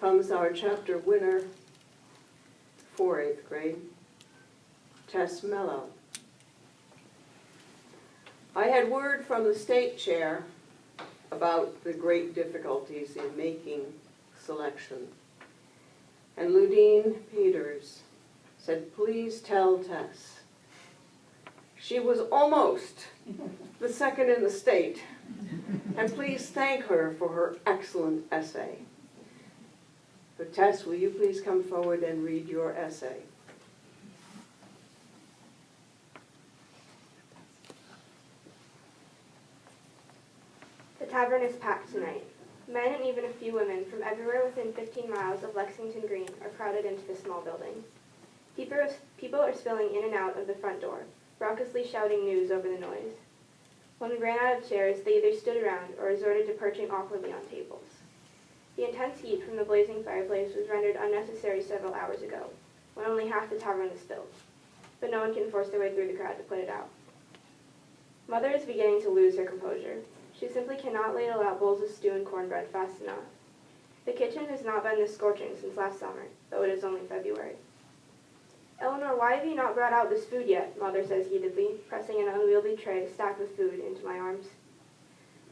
comes our chapter winner for 8th grade, Tess Mello. I had word from the state chair about the great difficulties in making selection. And Ludine Peters said, please tell Tess. She was almost the second in the state. And please thank her for her excellent essay. So Tess, will you please come forward and read your essay? The tavern is packed tonight. Men and even a few women from everywhere within 15 miles of Lexington Green are crowded into the small building. People are spilling in and out of the front door, raucously shouting news over the noise. When we ran out of chairs, they either stood around or resorted to perching awkwardly on tables. The intense heat from the blazing fireplace was rendered unnecessary several hours ago, when only half the tavern was filled, but no one can force their way through the crowd to put it out. Mother is beginning to lose her composure. She simply cannot ladle out bowls of stew and cornbread fast enough. The kitchen has not been this scorching since last summer, though it is only February. Eleanor, why have you not brought out this food yet? Mother says heatedly, pressing an unwieldy tray stacked with food into my arms.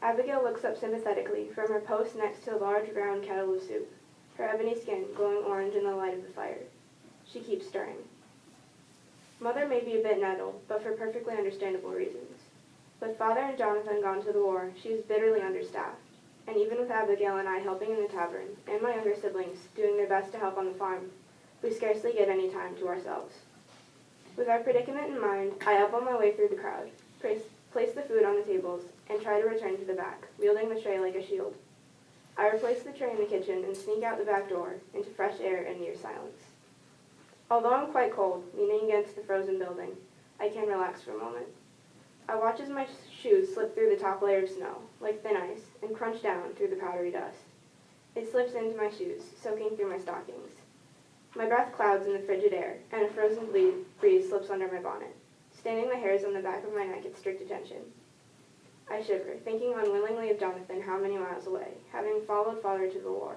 Abigail looks up sympathetically from her post next to the large brown kettle of soup, her ebony skin glowing orange in the light of the fire. She keeps stirring. Mother may be a bit nettled, but for perfectly understandable reasons. With Father and Jonathan gone to the war, she is bitterly understaffed, and even with Abigail and I helping in the tavern, and my younger siblings doing their best to help on the farm, we scarcely get any time to ourselves. With our predicament in mind, I elbow my way through the crowd, place the food on the tables, and try to return to the back, wielding the tray like a shield. I replace the tray in the kitchen and sneak out the back door into fresh air and near silence. Although I'm quite cold, leaning against the frozen building, I can relax for a moment. I watch as my shoes slip through the top layer of snow, like thin ice, and crunch down through the powdery dust. It slips into my shoes, soaking through my stockings. My breath clouds in the frigid air, and a frozen breeze slips under my bonnet, standing the hairs on the back of my neck at strict attention. I shiver, thinking unwillingly of Jonathan how many miles away, having followed Father to the war.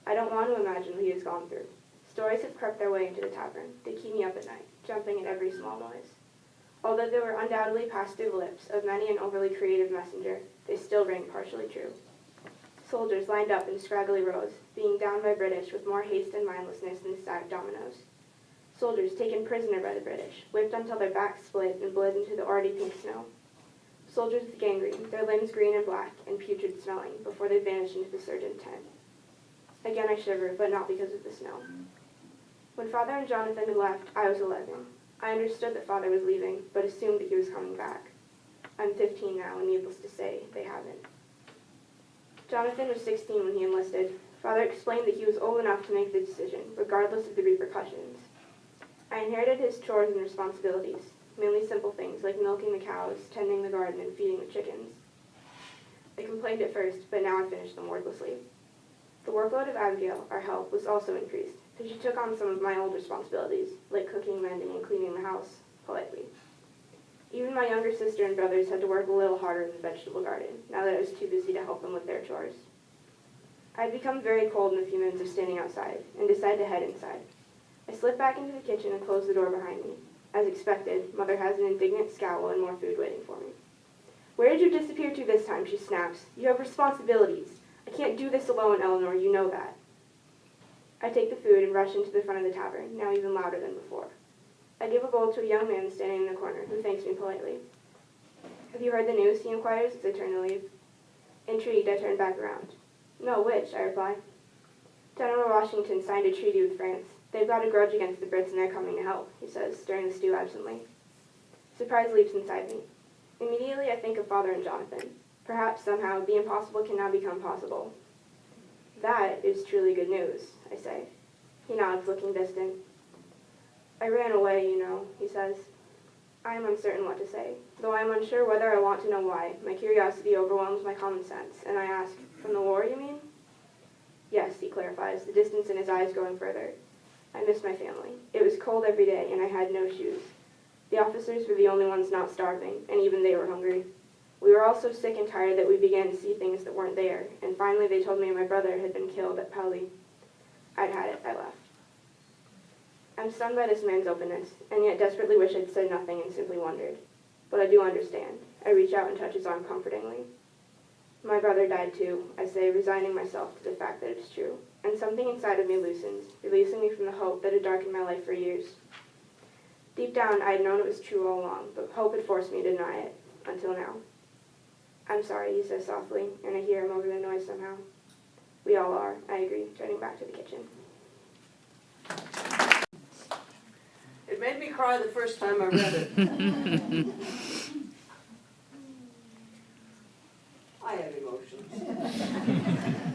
I don't want to imagine what he has gone through. Stories have crept their way into the tavern. They keep me up at night, jumping at every small noise. Although they were undoubtedly passed through the lips of many an overly creative messenger, they still ring partially true. Soldiers lined up in scraggly rows, being downed by British with more haste and mindlessness than stacked dominoes. Soldiers taken prisoner by the British, whipped until their backs split and bled into the already pink snow. Soldiers with gangrene, their limbs green and black and putrid smelling, before they vanished into the surgeon tent. Again I shiver, but not because of the snow. When Father and Jonathan had left, I was 11. I understood that Father was leaving, but assumed that he was coming back. I'm 15 now, and needless to say, they haven't. Jonathan was 16 when he enlisted. Father explained that he was old enough to make the decision, regardless of the repercussions. I inherited his chores and responsibilities, mainly simple things like milking the cows, tending the garden, and feeding the chickens. I complained at first, but now I finished them wordlessly. The workload of Abigail, our help, was also increased, so she took on some of my old responsibilities, like cooking, mending, and cleaning the house, politely. Even my younger sister and brothers had to work a little harder in the vegetable garden, now that I was too busy to help them with their chores. I had become very cold in a few minutes of standing outside, and decided to head inside. I slipped back into the kitchen and closed the door behind me. As expected, Mother has an indignant scowl and more food waiting for me. "Where did you disappear to this time?" she snaps. "You have responsibilities. I can't do this alone, Eleanor, you know that." I take the food and rush into the front of the tavern, now even louder than before. I give a bowl to a young man standing in the corner, who thanks me politely. "Have you heard the news?" he inquires as I turn to leave. Intrigued, I turn back around. "No, which?" I reply. "General Washington signed a treaty with France. They've got a grudge against the Brits and they're coming to help," he says, stirring the stew absently. Surprise leaps inside me. Immediately I think of Father and Jonathan. Perhaps, somehow, the impossible can now become possible. "That is truly good news," I say. He nods, looking distant. "I ran away, you know," he says. I am uncertain what to say. Though I am unsure whether I want to know why, my curiosity overwhelms my common sense, and I ask, "From the war, you mean?" "Yes," he clarifies, the distance in his eyes going further. "I miss my family. It was cold every day, and I had no shoes. The officers were the only ones not starving, and even they were hungry. We were all so sick and tired that we began to see things that weren't there, and finally they told me my brother had been killed at Pali. I'd had it, I left. I'm stunned by this man's openness, and yet desperately wish I'd said nothing and simply wondered. But I do understand. I reach out and touch his arm comfortingly. My brother died too, I say, resigning myself to the fact that it's true. And something inside of me loosens, releasing me from the hope that had darkened my life for years. Deep down, I had known it was true all along, but hope had forced me to deny it, until now. I'm sorry, he says softly, and I hear him over the noise somehow. We all are, I agree, turning back to the kitchen. It made me cry the first time I read it.